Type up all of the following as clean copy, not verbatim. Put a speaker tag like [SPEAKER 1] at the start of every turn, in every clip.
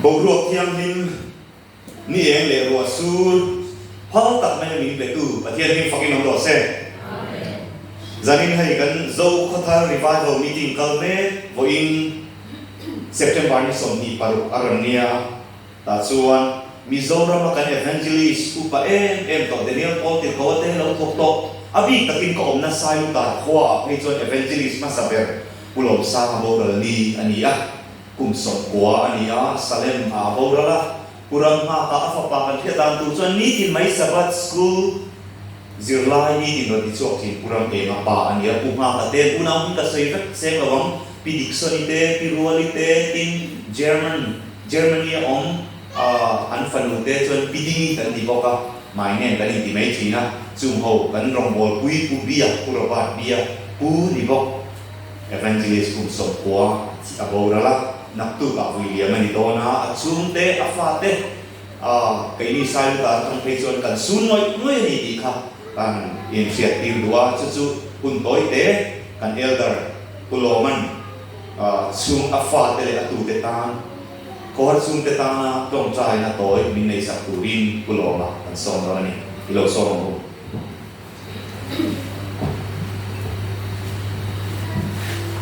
[SPEAKER 1] bầu ruột thiam him ni em lệ ruột sur hao tập mấy mình lệ tu và thiên him phật in ông xe gia đình hay gần dâu có thà revival meeting kalme vô in September ni som hi paru arania ta chuan Mizoram kan evangelist upa em to Daniel Paul te ko te lo thok to abi takin ko omna sai ta khwa pe chuan evangelist ma saber pulom sa boral ni ania kum som kwa ania salem a borala puram ha ka afa pa kan thia dan tu chuan ni tin mai sabat school zirlai ni tin ro ti chok tin puram e ma pa ania pu ma ka te unam ka sei vek se lawang pi dictionary pi rualite tin Germany on an phanu te chuan piding kan di boka mai ne kan ti mai thina chung ho kan rong bol pui pu bia purabat bia pu ni bok evangelist kum som kwa si aborala naktu ka William ani dona achum te afate kai ni sai ta thang pe chuan kan sun noi ni ti kha kan initiative dua chu kun toi te kan elder puloman chung afate le atu te tan ko sum te ta tong chai na toy min nei sak turin puloma kan som ro ni ilo som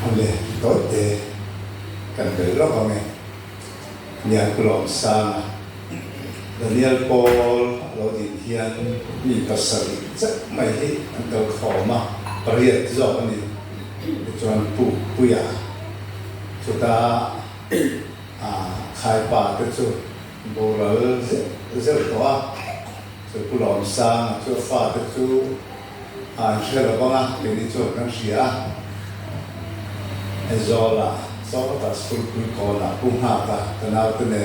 [SPEAKER 2] ole toy te kan be lo ka me nia pulom sa Daniel Paul lo di hian mi ka sari cha mai hi an to khoma pariat zo ani chuan pu ya chuta khai pa te chu boral ze toa chu pulom sang chu fa te chu shela banga ke ni chu kan sia ezola so ta school ko na pu ha ta kana te ne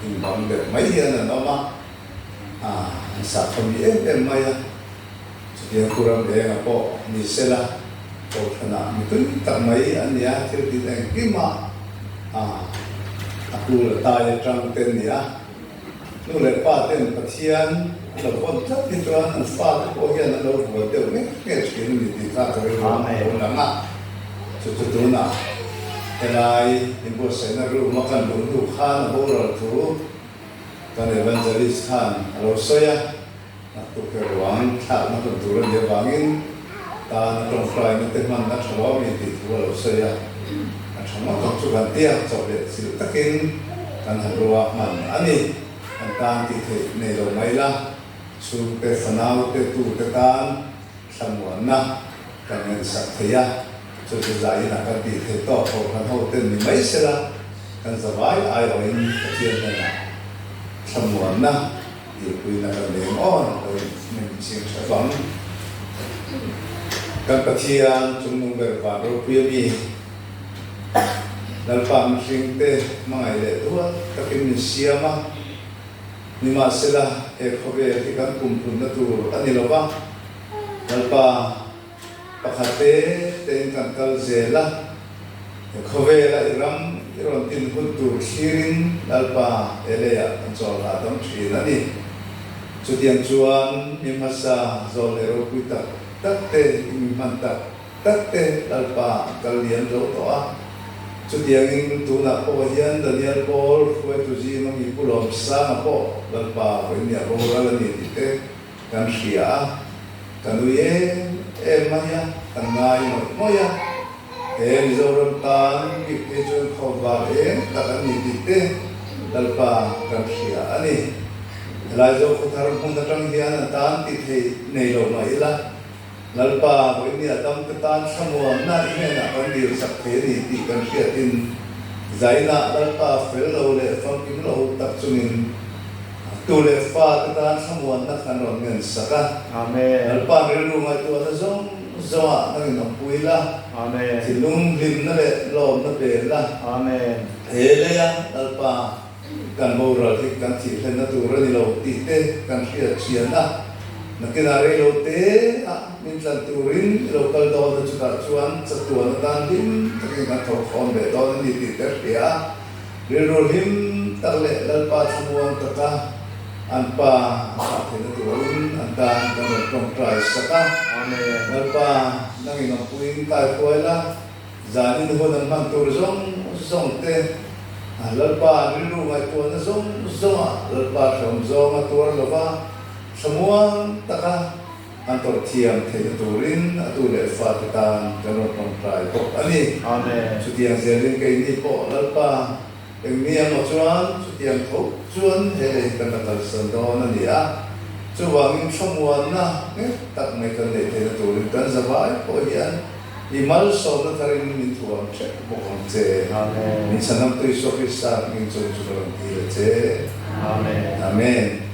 [SPEAKER 2] in bang de mai hian na ma sa khom em mai chu dia kuram de na po ni sela ko thana mi tu ta mai ania thil ti ne ki ma aku letai trang ten dia, nu lepas ten patian, lepas tu tuan lepas tu dia nak lalu buat dia ni, sekali ni kita terus orang nak, cucu nak, kelai, ibu saya nak makan dulu kan, orang tu, kan evangelis kan, kalau saya nak tukar wang, tak nak turun dia wangin, tak nak fly nak teman nak selalu ni kalau saya. Sama tak suka dia coba silu takin kan hadroa man ani tentang titik nelo maila su te fanau te tu te kan samuana kan yang sakya so zai nak kan titik to kan ho ten ni mai sela kan zawai ai oin tian na samuana di kui na kan leng on oi nem sing sabang kan patian chung ber ba ro pi dalpam singte mangai le tua takin siama ni masela e khobe tikan kumpun na tu aniloba dalpa pakhate ten kan kal zela e khobe la iram iron tin huntu khirin dalpa eleya anchol adam thrinani chutian chuan ni masa zolero kuita tatte imanta tatte dalpa kalian ro toa Cudiangin tu nak po hian Daniel Paul fue tu ji mang ipulom sa po lalpa ko ni abo ralan ni te kan sia kanuye maya tangai moya zoram tan ki pejon khoba takan ni te lalpa kan sia ani laizo ko tharam pun datang hian tan ti the nei lo mai la lalpa ko ni adam tan samua na ine na kan dir sak the ni ti kan sia tin zaina lalpa fellow le fam kim lo tak chunin tu le fa tan samua na kan ron ngen saka amen lalpa re ru ma tu na zong zawa na ni puila amen tilung lim na le lo na pe la amen hele ya lalpa kan boral hik kan thi hlen na tu ra ni lo ti te kan sia sia na nakinare lo te min tlan turin local do na chuka chuan chatuan dan lim takin kan thok on be do ni ti ter ya rirol him tarle lalpa thumuan taka anpa athena turin antan kan rong try saka amen lalpa nangin puin kai poila zanin ho nan man tur zong te lalpa nilu ngai tu na zong zonga lalpa thom zonga tur lova samuang taka antor thiam the turin atu le fa ta kanot pang trai ko ani
[SPEAKER 1] Amen.
[SPEAKER 2] sutiang zelin kai ni po lalpa eng ni ang chuan sutiang tho chuan he kan ta san do na ni a chuwang samuan na tak mai kan le the turin kan zawai po hian imal so na tarin min tuam che mo kon che
[SPEAKER 1] Amen.
[SPEAKER 2] min sanam tu iso Krista min chu chu ram ti che
[SPEAKER 1] Amen.
[SPEAKER 2] amen